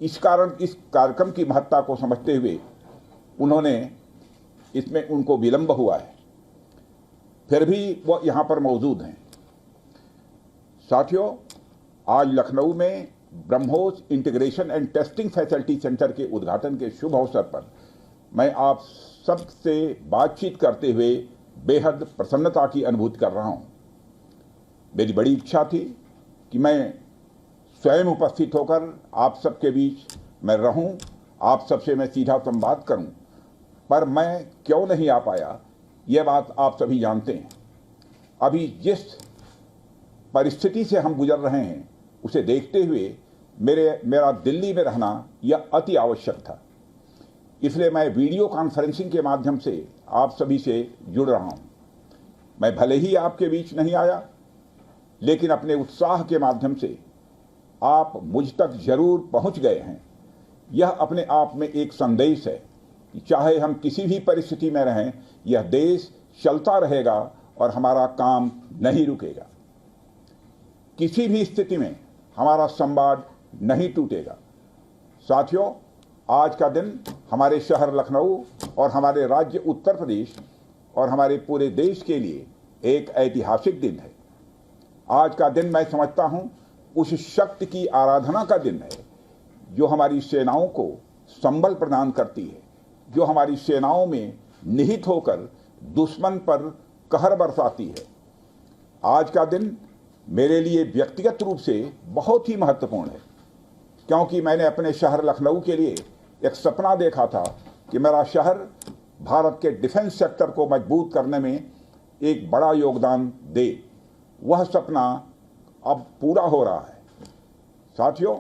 इस कार्यक्रम की महत्ता को समझते हुए उन्होंने इसमें उनको विलंब हुआ है, फिर भी वो यहाँ पर मौजूद हैं। साथियों, आज लखनऊ में BrahMos integration and testing facility centre के उद्घाटन के शुभ अवसर पर मैं आप सबसे बातचीत करते हुए बेहद प्रसन्नता की अनुभूति कर रहा हूँ। मेरी बड़ी इच्छा थी कि मैं स्वयं उपस्थित होकर आप सबके बीच मैं रहूं, आप सबसे मैं सीधा संवाद करूं, पर मैं क्यों नहीं आ पाया यह बात आप सभी जानते हैं। अभी जिस परिस्थिति से हम गुजर रहे हैं उसे देखते हुए मेरा दिल्ली में रहना यह अति आवश्यक था। इसलिए मैं वीडियो कॉन्फ्रेंसिंग के माध्यम से आप सभी से जुड़ रहा हूं। मैं भले ही आपके बीच नहीं आया, लेकिन अपने उत्साह के माध्यम से आप मुझ तक जरूर पहुंच गए हैं। यह अपने आप में एक संदेश है कि चाहे हम किसी भी परिस्थिति में रहें, यह देश चलता रहेगा और हमारा काम नहीं रुकेगा। किसी भी स्थिति में हमारा संवाद नहीं टूटेगा। साथियों, आज का दिन हमारे शहर लखनऊ और हमारे राज्य उत्तर प्रदेश और हमारे पूरे देश के लिए एक ऐतिहासिक दिन है। आज का दिन मैं समझता हूं उस शक्ति की आराधना का दिन है जो हमारी सेनाओं को संबल प्रदान करती है, जो हमारी सेनाओं में निहित होकर दुश्मन पर कहर बरसाती है। आज का दिन मेरे लिए व्यक्तिगत रूप से बहुत ही महत्वपूर्ण है, क्योंकि मैंने अपने शहर लखनऊ के लिए एक सपना देखा था कि मेरा शहर भारत के डिफेंस सेक्टर को मजबूत करने में एक बड़ा योगदान दे। वह सपना अब पूरा हो रहा है। साथियों,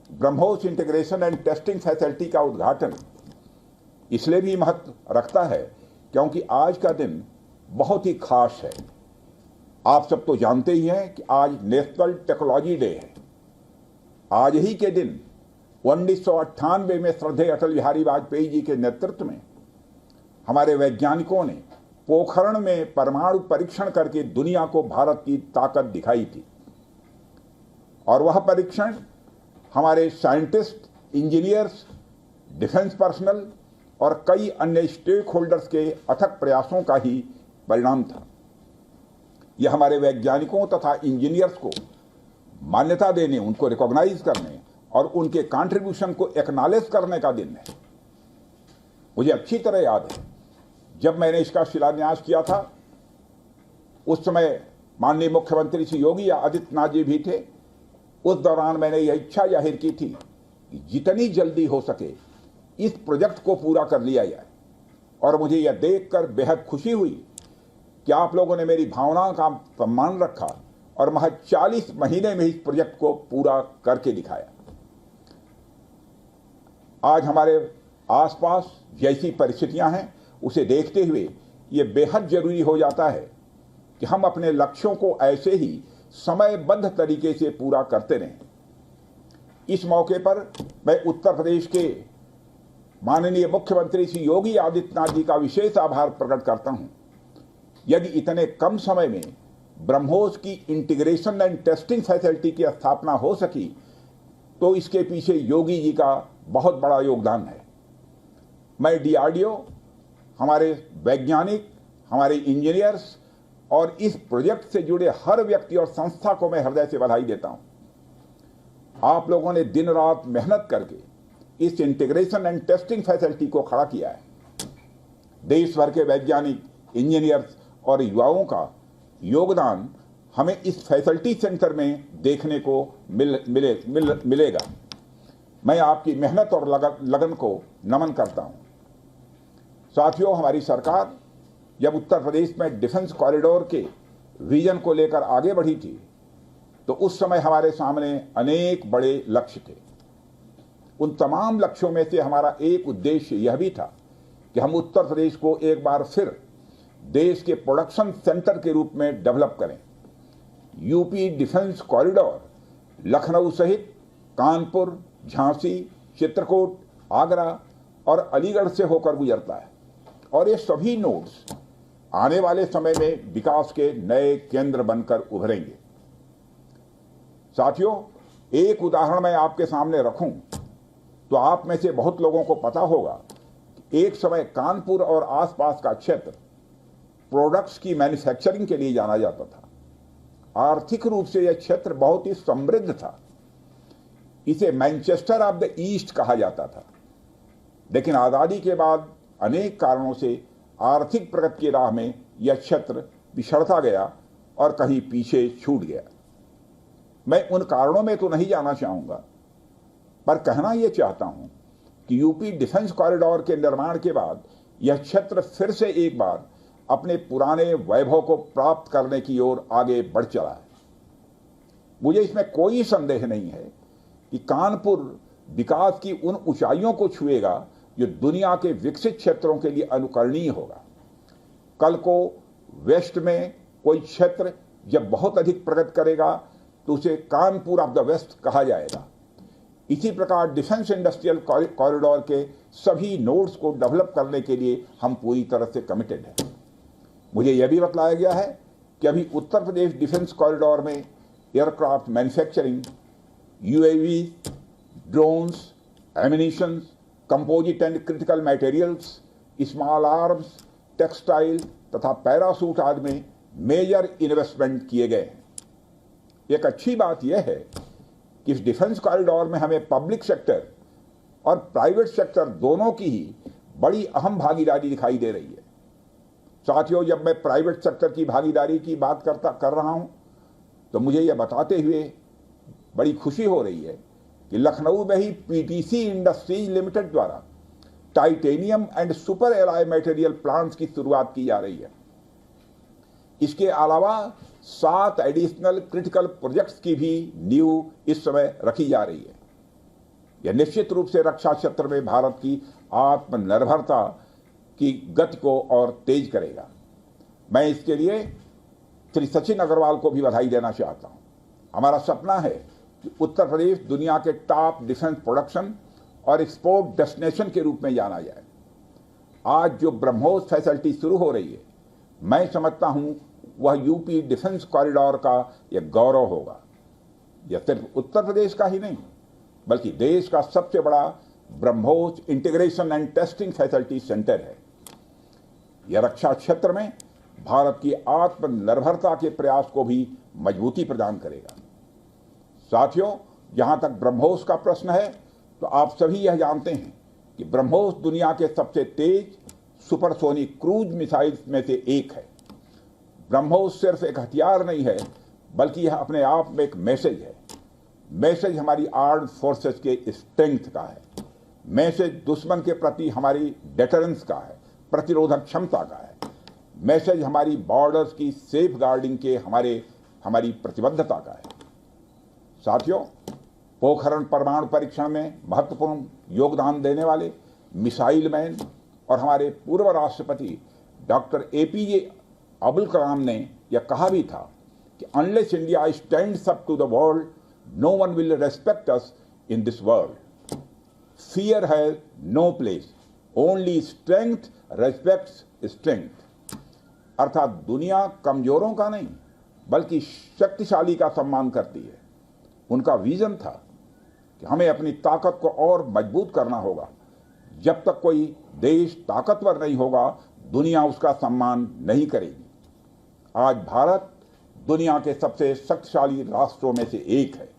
BrahMos integration and testing facility का उद्घाटन इसलिए भी महत्व रखता है क्योंकि आज का दिन बहुत ही खास है। आप सब तो जानते ही हैं कि आज नेशनल टेक्नोलॉजी डे है। आज ही के दिन 1998 में श्रद्धेय अटल बिहारी वाजपेयी जी के नेतृत्व में हमारे वैज्ञानिकों ने पोखरण में परमाणु परीक्षण करके दुनिया को भारत की ताकत दिखाई थी। और वह परीक्षण हमारे साइंटिस्ट, इंजीनियर्स, डिफेंस पर्सनल और कई अन्य स्टेक होल्डर्स के अथक प्रयासों का ही परिणाम था। यह हमारे वैज्ञानिकों तथा इंजीनियर्स को मान्यता देने, उनको रिकॉग्नाइज करने और उनके कंट्रीब्यूशन को एक्नॉलेज करने का दिन है। मुझे अच्छी तरह याद है, जब मैंने इसका शिलान्यास किया था, उस समय माननीय मुख्यमंत्री श्री योगी आदित्यनाथ जी भी थे। उस दौरान मैंने यह इच्छा जाहिर की थी कि जितनी जल्दी हो सके इस प्रोजेक्ट को पूरा कर लिया जाए। और मुझे यह देखकर बेहद खुशी हुई कि आप लोगों ने मेरी भावनाओं का सम्मान रखा और महज 40 महीने में इस प्रोजेक्ट को पूरा करके दिखाया। आज हमारे आसपास जैसी परिस्थितियां हैं उसे देखते हुए यह बेहद जरूरी हो जाता है कि हम अपने लक्ष्यों को ऐसे ही समयबद्ध तरीके से पूरा करते रहें। इस मौके पर मैं उत्तर प्रदेश के माननीय मुख्यमंत्री श्री योगी आदित्यनाथ जी का विशेष आभार प्रकट करता हूं। यदि इतने कम समय में ब्रह्मोस की इंटीग्रेशन एंड टेस्टिंग फैसिलिटी की स्थापना हो सकी तो इसके पीछे योगी जी का बहुत बड़ा योगदान है। मैं DRDO, हमारे वैज्ञानिक, हमारे इंजीनियर्स और इस प्रोजेक्ट से जुड़े हर व्यक्ति और संस्था को मैं हृदय से बधाई देता हूं। आप लोगों ने दिन रात मेहनत करके इस इंटीग्रेशन एंड टेस्टिंग फैसिलिटी को खड़ा किया है। देश भर के वैज्ञानिक, इंजीनियर्स और युवाओं का योगदान हमें इस फैसिलिटी सेंटर में देखने को मिलेगा। मैं आपकी मेहनत और लगन को नमन करता हूं। साथियों, हमारी सरकार जब उत्तर प्रदेश में डिफेंस कॉरिडोर के विजन को लेकर आगे बढ़ी थी तो उस समय हमारे सामने अनेक बड़े लक्ष्य थे। उन तमाम लक्ष्यों में से हमारा एक उद्देश्य यह भी था कि हम उत्तर प्रदेश को एक बार फिर देश के प्रोडक्शन सेंटर के रूप में डेवलप करें। यूपी डिफेंस कॉरिडोर लखनऊ सहित कानपुर, झांसी, चित्रकूट, आगरा और अलीगढ़ से होकर गुजरता है और ये सभी नोड्स आने वाले समय में विकास के नए केंद्र बनकर उभरेंगे। साथियों, एक उदाहरण मैं आपके सामने रखूं तो आप में से बहुत लोगों को पता होगा कि एक समय कानपुर और आसपास का क्षेत्र प्रोडक्ट्स की मैन्युफैक्चरिंग के लिए जाना जाता था। आर्थिक रूप से यह क्षेत्र बहुत ही समृद्ध था। इसे मैनचेस्टर ऑफ द ईस्ट कहा जाता था। लेकिन आजादी के बाद अनेक कारणों से आर्थिक प्रगति की राह में यह क्षेत्र पिछड़ता गया और कहीं पीछे छूट गया। मैं उन कारणों में तो नहीं जाना चाहूंगा, पर कहना यह चाहता हूं कि यूपी डिफेंस कॉरिडोर के निर्माण के बाद यह क्षेत्र फिर से एक बार अपने पुराने वैभव को प्राप्त करने की ओर आगे बढ़ चला है। मुझे इसमें कोई संदेह नहीं है कि कानपुर विकास की उन ऊंचाइयों को छुएगा जो दुनिया के विकसित क्षेत्रों के लिए अनुकरणीय होगा। कल को वेस्ट में कोई क्षेत्र जब बहुत अधिक प्रगति करेगा तो उसे कानपुर ऑफ द वेस्ट कहा जाएगा। इसी प्रकार डिफेंस इंडस्ट्रियल कॉरिडोर के सभी नोड्स को डेवलप करने के लिए हम पूरी तरह से कमिटेड हैं। मुझे यह भी बतलाया गया है कि अभी उत्तर प्रदेश डिफेंस कॉरिडोर में aircraft manufacturing, UAV, drones, ammunitions, composite and critical materials, small arms, textile तथा पैरासूट आदि में मेजर इन्वेस्टमेंट किए गए हैं। एक अच्छी बात यह है कि इस डिफेंस कॉरिडोर में हमें पब्लिक सेक्टर और प्राइवेट सेक्टर दोनों की ही बड़ी अहम भागीदारी दिखाई दे रही है। साथियों, जब मैं प्राइवेट सेक्टर की भागीदारी की बात कर रहा हूं तो मुझे यह बताते हुए बड़ी खुशी हो रही है कि लखनऊ में ही पीटीसी इंडस्ट्रीज लिमिटेड द्वारा titanium and super alloy material plants की शुरुआत की जा रही है। इसके अलावा 7 एडिशनल क्रिटिकल प्रोजेक्ट्स की भी नींव इस समय रखी जा रही है। यह निश्चित रूप से रक्षा क्षेत्र में भारत की आत्मनिर्भरता की गति को और तेज करेगा। मैं इसके लिए श्री सचिन अग्रवाल को भी बधाई देना चाहता हूं। हमारा सपना है कि उत्तर प्रदेश दुनिया के टॉप डिफेंस प्रोडक्शन और एक्सपोर्ट डेस्टिनेशन के रूप में जाना जाए। आज जो ब्रह्मोस फैसिलिटी शुरू हो रही है, मैं समझता हूं वह यूपी डिफेंस कॉरिडोर का एक गौरव होगा। यह सिर्फ उत्तर प्रदेश का ही नहीं बल्कि देश का सबसे बड़ा BrahMos integration and testing facility centre है। यह रक्षा क्षेत्र में भारत की आत्मनिर्भरता के प्रयास को भी मजबूती प्रदान करेगा। साथियों, जहां तक ब्रह्मोस का प्रश्न है तो आप सभी यह जानते हैं कि ब्रह्मोस दुनिया के सबसे तेज सुपरसोनिक क्रूज मिसाइल्स में से एक है। ब्रह्मोस सिर्फ एक हथियार नहीं है बल्कि यह अपने आप में एक मैसेज है। मैसेज हमारी आर्म्ड फोर्सेस के स्ट्रेंथ का है। मैसेज दुश्मन के प्रति हमारी डेटरेंस का है, प्रतिरोधक क्षमता का है। मैसेज हमारी बॉर्डर्स की सेफ गार्डिंग के हमारी प्रतिबद्धता का है। साथियों, पोखरण परमाणु परीक्षण में महत्वपूर्ण योगदान देने वाले मिसाइल मैन और हमारे पूर्व राष्ट्रपति डॉक्टर एपीजे अब्दुल कलाम ने यह कहा भी था कि unless India stands up to the world, no one will respect us in this world. Fear has no place, only strength respects strength. अर्थात दुनिया कमजोरों का नहीं बल्कि शक्तिशाली का सम्मान करती है। उनका विजन था कि हमें अपनी ताकत को और मजबूत करना होगा। जब तक कोई देश ताकतवर नहीं होगा, दुनिया उसका सम्मान नहीं करेगी। आज भारत दुनिया के सबसे शक्तिशाली राष्ट्रों में से एक है।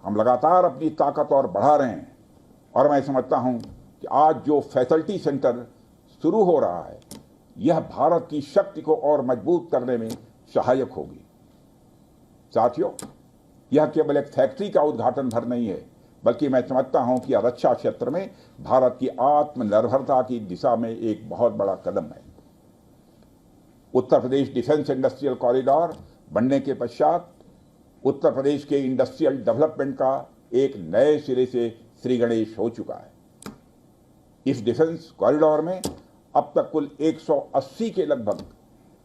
हम लगातार अपनी ताकत और बढ़ा रहे हैं और मैं समझता हूं कि आज जो फैसिलिटी सेंटर शुरू हो रहा है, यह भारत की शक्ति को और मजबूत करने में सहायक होगी। साथियों, यह केवल एक फैक्ट्री का उद्घाटन भर नहीं है बल्कि मैं समझता हूं कि यह रक्षा क्षेत्र में भारत की आत्मनिर्भरता की दिशा में एक बहुत बड़ा कदम है। उत्तर प्रदेश डिफेंस इंडस्ट्रियल कॉरिडोर बनने के पश्चात उत्तर प्रदेश के इंडस्ट्रियल डेवलपमेंट का एक नए सिरे से श्री गणेश हो चुका है। इस डिफेंस कॉरिडोर में अब तक कुल 180 के लगभग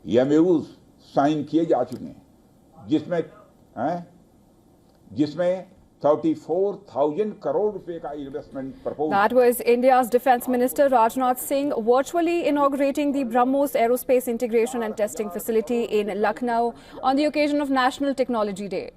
एमओयूज साइन किए जा चुके हैं, जिसमें 34,000 करोड़ रुपए का investment propose. That was India's Defence Minister Rajnath Singh virtually inaugurating the BrahMos Aerospace Integration and Testing Facility in Lucknow on the occasion of National Technology Day.